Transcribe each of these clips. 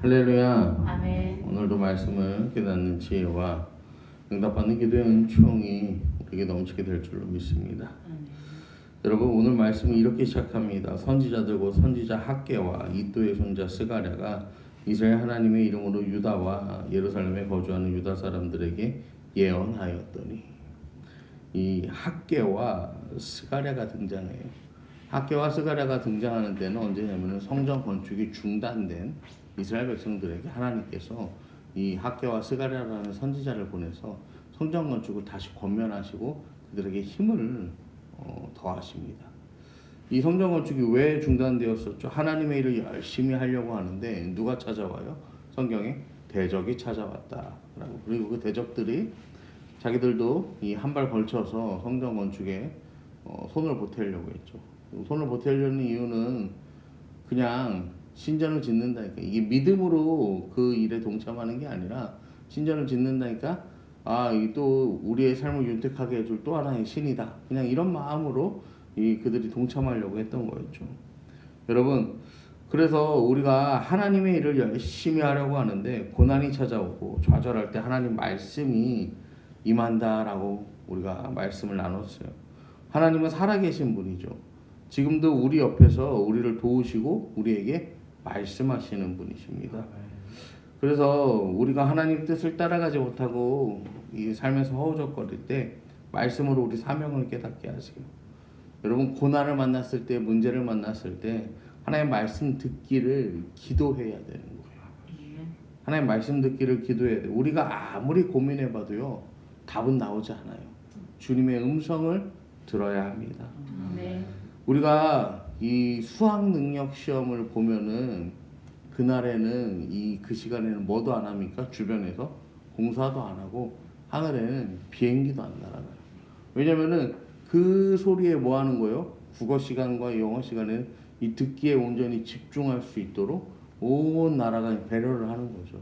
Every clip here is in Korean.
할렐루야. 아멘. 오늘도 말씀을 깨닫는 지혜와 응답받는 기도의 은총이 우리에게 넘치게 될 줄로 믿습니다. 아멘. 여러분, 오늘 말씀은 이렇게 시작합니다. 선지자들과 선지자 학개와 이또의 손자 스가랴가 이스라엘 하나님의 이름으로 유다와 예루살렘에 거주하는 유다 사람들에게 예언하였더니, 이 학개와 스가랴가 등장해요. 학개와 스가랴가 등장하는 때는 언제냐면 성전 건축이 중단된 이스라엘 백성들에게 하나님께서 이 학개와 스가랴라는 선지자를 보내서 성전 건축을 다시 권면하시고 그들에게 힘을 더하십니다. 이 성전 건축이 왜 중단되었었죠? 하나님의 일을 열심히 하려고 하는데 누가 찾아와요? 성경에 대적이 찾아왔다라고. 그리고 그 대적들이 자기들도 이 한 발 걸쳐서 성전 건축에 손을 보태려고 했죠. 손을 보태려는 이유는 그냥 신전을 짓는다니까. 이게 믿음으로 그 일에 동참하는 게 아니라 신전을 짓는다니까. 이 또 우리의 삶을 윤택하게 해줄 또 하나의 신이다. 그냥 이런 마음으로 그들이 동참하려고 했던 거였죠. 여러분, 그래서 우리가 하나님의 일을 열심히 하려고 하는데 고난이 찾아오고 좌절할 때 하나님 말씀이 임한다라고 우리가 말씀을 나눴어요. 하나님은 살아계신 분이죠. 지금도 우리 옆에서 우리를 도우시고 우리에게 말씀하시는 분이십니다. 그래서 우리가 하나님 뜻을 따라가지 못하고 이 삶에서 허우적거릴 때 말씀으로 우리 사명을 깨닫게 하세요. 여러분, 고난을 만났을 때, 문제를 만났을 때 하나님 말씀 듣기를 기도해야 되는 거예요. 하나님 말씀 듣기를 기도해야 돼요. 우리가 아무리 고민해봐도요, 답은 나오지 않아요. 주님의 음성을 들어야 합니다. 우리가 이 수학 능력 시험을 보면은 그날에는 그 시간에는 뭐도 안 합니까? 주변에서 공사도 안 하고 하늘에는 비행기도 안 날아가요. 왜냐면은 그 소리에 뭐 하는 거예요? 국어 시간과 영어 시간에는 이 듣기에 온전히 집중할 수 있도록 온 나라가 배려를 하는 거죠.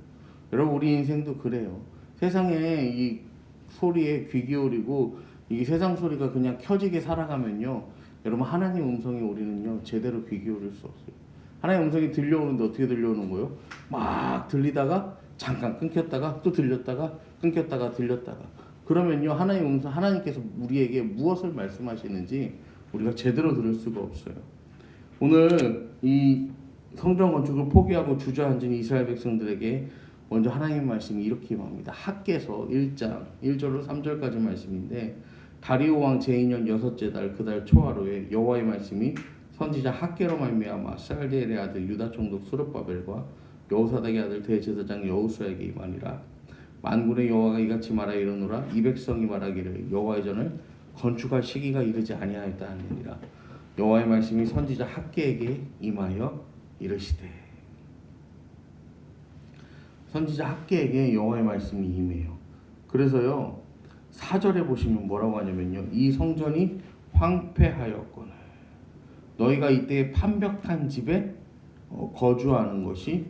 여러분, 우리 인생도 그래요. 세상에 이 소리에 귀 기울이고 이 세상 소리가 그냥 켜지게 살아가면요, 여러분, 하나님 음성에 우리는요 제대로 귀 기울일 수 없어요. 하나님 음성이 들려오는데 어떻게 들려오는 거예요? 막 들리다가 잠깐 끊겼다가 또 들렸다가 끊겼다가 들렸다가. 그러면요, 하나님 음성, 하나님께서 우리에게 무엇을 말씀하시는지 우리가 제대로 들을 수가 없어요. 오늘 이 성전 건축을 포기하고 주저앉은 이스라엘 백성들에게 먼저 하나님 말씀이 이렇게 임합니다. 학개서 1장 1절로 3절까지 말씀인데, 다리오 왕 제2년 6째 달 그 달 초하루에 여호와의 말씀이 선지자 학개로 말미암아 살디엘의 아들 유다 총독 스룹바벨과 여호사닥의 아들 대제사장 여호수아에게 임하니라. 만군의 여호와가 이같이 말하 이르노라. 이 백성이 말하기를 여호와의 전을 건축할 시기가 이르지 아니하였다 하느니라. 여호와의 말씀이 선지자 학개에게 임하여 이르시되. 선지자 학개에게 여호와의 말씀이 임해요. 그래서요, 4절에 보시면 뭐라고 하냐면요, 이 성전이 황폐하였거늘 너희가 이때 판벽한 집에 거주하는 것이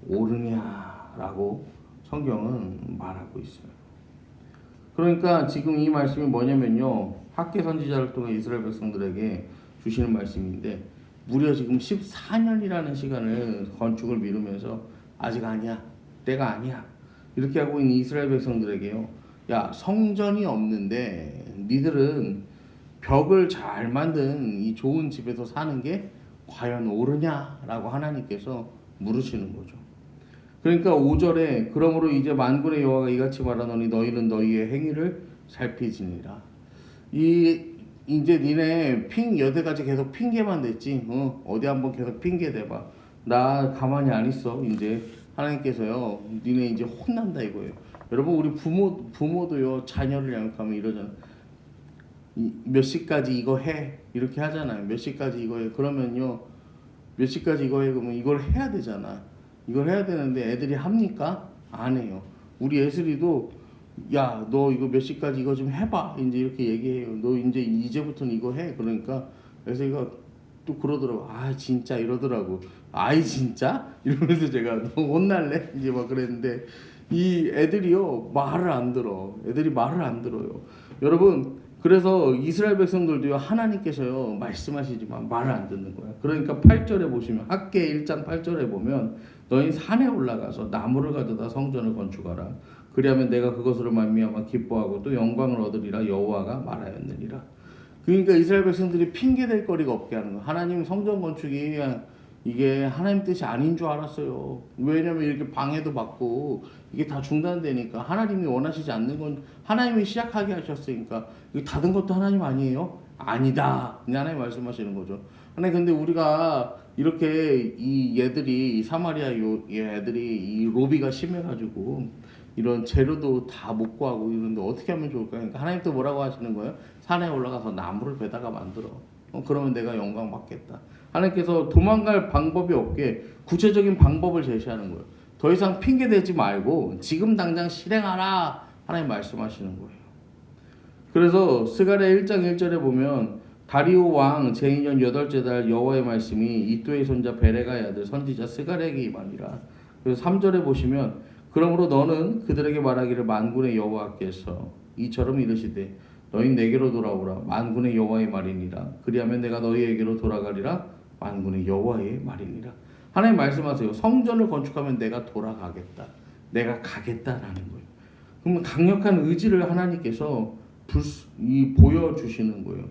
옳으냐라고 성경은 말하고 있어요. 그러니까 지금 이 말씀이 뭐냐면요, 학개 선지자를 통해 이스라엘 백성들에게 주시는 말씀인데, 무려 지금 14년이라는 시간을 건축을 미루면서 아직 아니야, 때가 아니야, 이렇게 하고 있는 이스라엘 백성들에게요, 야, 성전이 없는데 니들은 벽을 잘 만든 이 좋은 집에서 사는 게 과연 옳으냐라고 하나님께서 물으시는 거죠. 그러니까 5절에 그러므로 이제 만군의 여호와가 이같이 말하노니 너희는 너희의 행위를 살피지니라. 이제 니네 여태까지 계속 핑계만 댔지. 어디 한번 계속 핑계 대봐. 나 가만히 안 있어. 이제 하나님께서요, 니네 이제 혼난다 이거예요. 여러분, 우리 부모도요, 자녀를 양육하면 이러잖아. 몇 시까지 이거 해, 이렇게 하잖아요. 몇 시까지 이거 해. 그러면요, 몇 시까지 이거 해. 그러면 이걸 해야 되잖아. 이걸 해야 되는데 애들이 합니까? 안 해요. 우리 애슬이도 야, 너 이거 몇 시까지 이거 좀 해봐, 이제 이렇게 얘기해요. 너 이제부터는 이거 해. 그러니까 애슬이가 또 그러더라고. 진짜 이러더라고. 아이 진짜? 이러면서 제가 너 혼날래? 이제 막 그랬는데, 이 애들이요 말을 안 들어. 애들이 말을 안 들어요. 여러분, 그래서 이스라엘 백성들도요 하나님께서요 말씀하시지만 말을 안 듣는 거야. 그러니까 8절에 보시면 학개 1장 8절에 보면 너희 산에 올라가서 나무를 가져다 성전을 건축하라. 그리하면 내가 그것으로 말미암아 기뻐하고 또 영광을 얻으리라 여호와가 말하였느니라. 그러니까 이스라엘 백성들이 핑계 댈 거리가 없게 하는 거야. 하나님 성전 건축이 이게 하나님 뜻이 아닌 줄 알았어요. 왜냐면 이렇게 방해도 받고 이게 다 중단되니까 하나님이 원하시지 않는 건 하나님이 시작하게 하셨으니까 이게 닫은 것도 하나님 아니에요? 아니다. 하나님 말씀하시는 거죠. 하나님 근데 우리가 이렇게 이 얘들이 사마리아 얘들이 이 로비가 심해가지고 이런 재료도 다 못 구하고 이런데 어떻게 하면 좋을까? 그러니까 하나님 또 뭐라고 하시는 거예요? 산에 올라가서 나무를 베다가 만들어. 그러면 내가 영광 받겠다. 하나님께서 도망갈 방법이 없게 구체적인 방법을 제시하는 거예요. 더 이상 핑계 대지 말고 지금 당장 실행하라. 하나님 말씀하시는 거예요. 그래서 스가랴 1장 1절에 보면 다리오 왕 제2년 8째 달 여호와의 말씀이 이도의 손자 베레가의 아들 선지자 스가랴에게 임하니라. 그래서 3절에 보시면 그러므로 너는 그들에게 말하기를 만군의 여호와께서 이처럼 이르시되 너희 내게로 돌아오라 만군의 여호와의 말이니라. 그리하면 내가 너희에게로 돌아가리라 만군의 여호와의 말이니라. 하나님 말씀하세요. 성전을 건축하면 내가 돌아가겠다. 내가 가겠다라는 거예요. 그러면 강력한 의지를 하나님께서 보여주시는 거예요.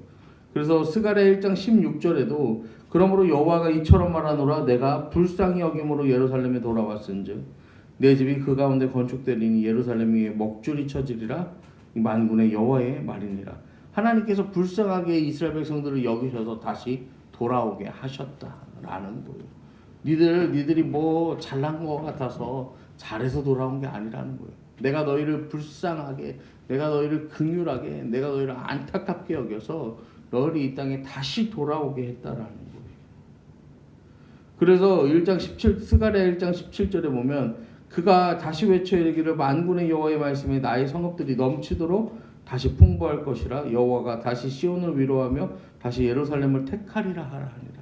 그래서 스가랴 1장 16절에도 그러므로 여호와가 이처럼 말하노라 내가 불쌍히 여김으로 예루살렘에 돌아왔은즉 내 집이 그 가운데 건축되리니 예루살렘 위에 먹줄이 쳐지리라 만군의 여호와의 말이니라. 하나님께서 불쌍하게 이스라엘 백성들을 여기셔서 다시 돌아오게 하셨다라는 거예요. 니들이 뭐 잘난 것 같아서 잘해서 돌아온 게 아니라는 거예요. 내가 너희를 불쌍하게, 내가 너희를 긍휼하게, 내가 너희를 안타깝게 여겨서 너희를 이 땅에 다시 돌아오게 했다라는 거예요. 그래서 스가랴 1장 17절에 보면 그가 다시 외쳐 이르기를 만군의 여호와의 말씀에 나의 성읍들이 넘치도록 다시 풍부할 것이라 여호와가 다시 시온을 위로하며 다시 예루살렘을 택하리라 하니라.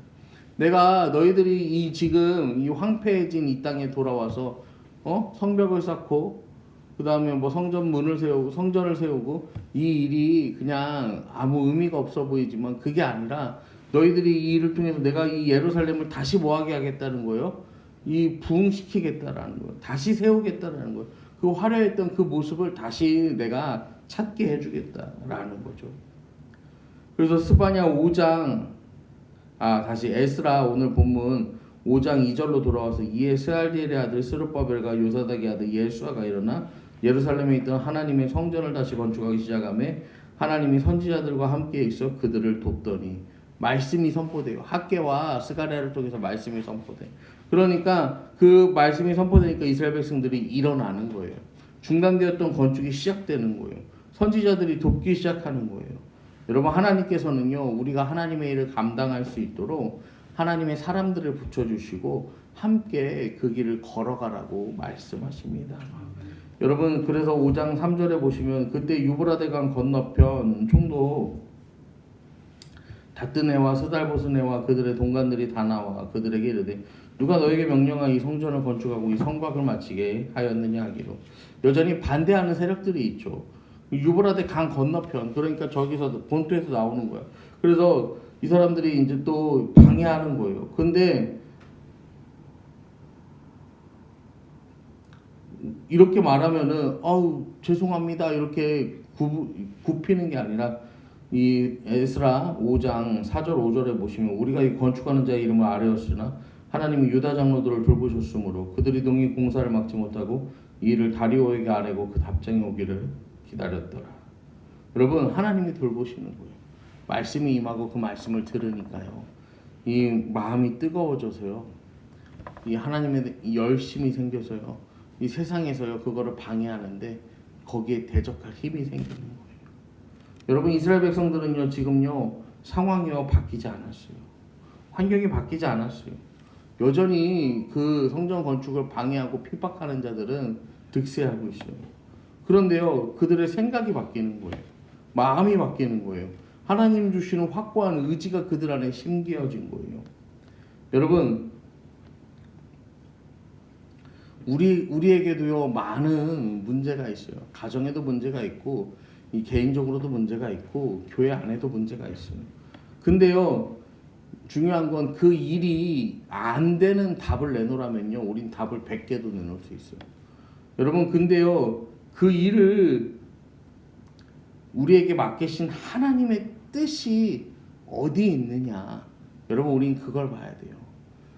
내가 너희들이 지금 이 황폐해진 이 땅에 돌아와서 성벽을 쌓고 그 다음에 뭐 성전문을 세우고 성전을 세우고 이 일이 그냥 아무 의미가 없어 보이지만 그게 아니라 너희들이 이 일을 통해서 내가 이 예루살렘을 다시 뭐하게 하겠다는 거예요? 이 부흥시키겠다라는 거예요. 다시 세우겠다라는 거예요. 그 화려했던 그 모습을 다시 내가 찾게 해주겠다라는 거죠. 그래서 스바냐 5장 다시 에스라 오늘 본문 5장 2절로 돌아와서 이에 스알디엘의 아들 스룹바벨과 요사닥의 아들 예수아가 일어나 예루살렘에 있던 하나님의 성전을 다시 건축하기 시작하며 하나님이 선지자들과 함께 있어 그들을 돕더니 말씀이 선포돼요. 학개와 스가랴를 통해서 말씀이 선포돼. 그러니까 그 말씀이 선포되니까 이스라엘 백성들이 일어나는 거예요. 중단되었던 건축이 시작되는 거예요. 선지자들이 돕기 시작하는 거예요. 여러분 하나님께서는요 우리가 하나님의 일을 감당할 수 있도록 하나님의 사람들을 붙여주시고 함께 그 길을 걸어가라고 말씀하십니다. 여러분 그래서 5장 3절에 보시면 그때 유브라데강 건너편 총독 다뜨네와 스달보스네와 그들의 동관들이 다 나와 그들에게 이르되 누가 너에게 명령한 이 성전을 건축하고 이 성곽을 마치게 하였느냐 하기로. 여전히 반대하는 세력들이 있죠. 유브라데 강 건너편 그러니까 저기서 본토에서 나오는 거야. 그래서 이 사람들이 이제 또 방해하는 거예요. 근데 이렇게 말하면은 죄송합니다 이렇게 굽히는 게 아니라 이 에스라 5장 4절 5절에 보시면 우리가 이 건축하는 자의 이름을 아뢰었으나 하나님이 유다 장로들을 돌보셨으므로 그들이 동이 공사를 막지 못하고 이 일을 다리오에게 아뢰고 그 답장이 오기를 기다렸더라. 여러분 하나님이 돌보시는 거예요. 말씀이 임하고 그 말씀을 들으니까요. 이 마음이 뜨거워져서요. 이 하나님의 열심이 생겨서요. 이 세상에서요 그거를 방해하는데 거기에 대적할 힘이 생기는 거예요. 여러분 이스라엘 백성들은요 지금요 상황이요 바뀌지 않았어요. 환경이 바뀌지 않았어요. 여전히 그 성전 건축을 방해하고 핍박하는 자들은 득세하고 있어요. 그런데요 그들의 생각이 바뀌는 거예요. 마음이 바뀌는 거예요. 하나님 주시는 확고한 의지가 그들 안에 심겨진 거예요. 여러분 우리에게도요 많은 문제가 있어요. 가정에도 문제가 있고 이 개인적으로도 문제가 있고 교회 안에도 문제가 있어요. 근데요, 중요한 건 그 일이 안 되는 답을 내놓으라면요, 우린 답을 100개도 내놓을 수 있어요. 여러분, 근데요, 그 일을 우리에게 맡기신 하나님의 뜻이 어디에 있느냐, 여러분, 우린 그걸 봐야 돼요.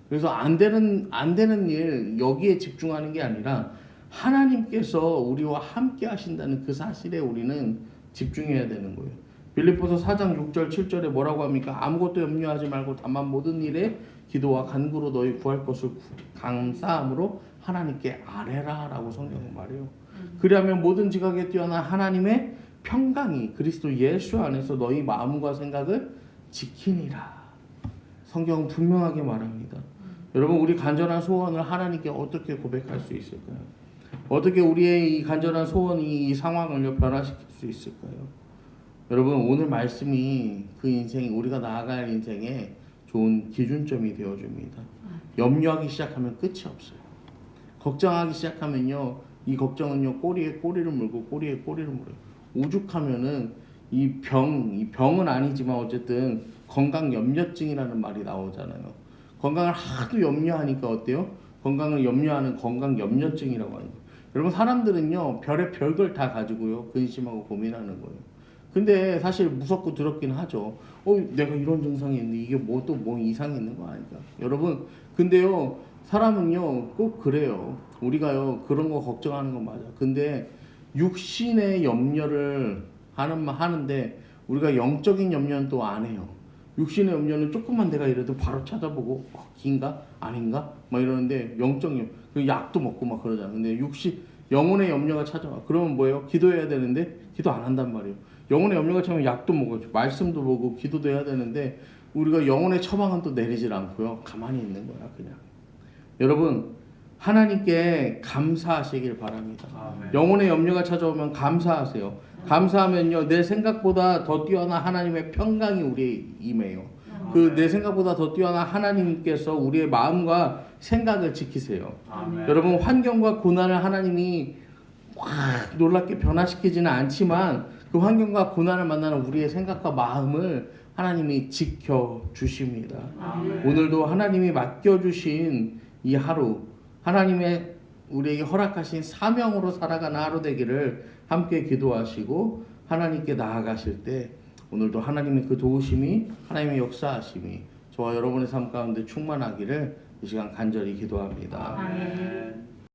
그래서 안 되는 일 여기에 집중하는 게 아니라 하나님께서 우리와 함께 하신다는 그 사실에 우리는 집중해야 되는 거예요. 빌립보서 4장 6절 7절에 뭐라고 합니까? 아무것도 염려하지 말고 다만 모든 일에 기도와 간구로 너희 구할 것을 감사함으로 하나님께 아뢰라 라고 성경은 말해요. 그리하면 모든 지각에 뛰어난 하나님의 평강이 그리스도 예수 안에서 너희 마음과 생각을 지키니라. 성경은 분명하게 말합니다. 여러분, 우리 간절한 소원을 하나님께 어떻게 고백할 수 있을까요? 어떻게 우리의 이 간절한 소원이 이 상황을 변화시킬 수 있을까요? 여러분, 오늘 말씀이 그 인생, 우리가 나아갈 인생에 좋은 기준점이 되어줍니다. 염려하기 시작하면 끝이 없어요. 걱정하기 시작하면요, 이 걱정은요, 꼬리에 꼬리를 물고 꼬리에 꼬리를 물어요. 오죽하면은 이 병은 아니지만 어쨌든 건강 염려증이라는 말이 나오잖아요. 건강을 하도 염려하니까 어때요? 건강을 염려하는 건강 염려증이라고 하는 거예요. 여러분, 사람들은요, 별의 별걸 다 가지고요, 근심하고 고민하는 거예요. 근데 사실 무섭고 두렵긴 하죠. 내가 이런 증상이 있는데 이게 뭐 이상이 있는 거 아닐까? 여러분, 근데요, 사람은요, 꼭 그래요. 우리가요, 그런 거 걱정하는 건 맞아. 근데 육신의 염려를 하는데 우리가 영적인 염려는 또 안 해요. 육신의 염려는 조금만 내가 이래도 바로 찾아보고 긴가 아닌가 막 이러는데, 영적인 그 약도 먹고 막 그러잖아. 근데 영혼의 염려가 찾아와. 그러면 뭐예요? 기도해야 되는데 기도 안 한단 말이에요. 영혼의 염려가 찾아오면 약도 먹어, 말씀도 보고 기도도 해야 되는데 우리가 영혼의 처방은 또 내리질 않고요, 가만히 있는 거야 그냥. 여러분, 하나님께 감사하시길 바랍니다. 아멘. 영혼의 염려가 찾아오면 감사하세요. 감사하면요, 내 생각보다 더 뛰어난 하나님의 평강이 우리에 임해요. 그 내 생각보다 더 뛰어난 하나님께서 우리의 마음과 생각을 지키세요. 아멘. 여러분, 환경과 고난을 하나님이 확 놀랍게 변화시키지는 않지만 그 환경과 고난을 만나는 우리의 생각과 마음을 하나님이 지켜주십니다. 아멘. 오늘도 하나님이 맡겨주신 이 하루, 하나님의 우리에게 허락하신 사명으로 살아가는 하루 되기를 함께 기도하시고 하나님께 나아가실 때 오늘도 하나님의 그 도우심이, 하나님의 역사하심이 저와 여러분의 삶 가운데 충만하기를 이 시간 간절히 기도합니다. 아멘.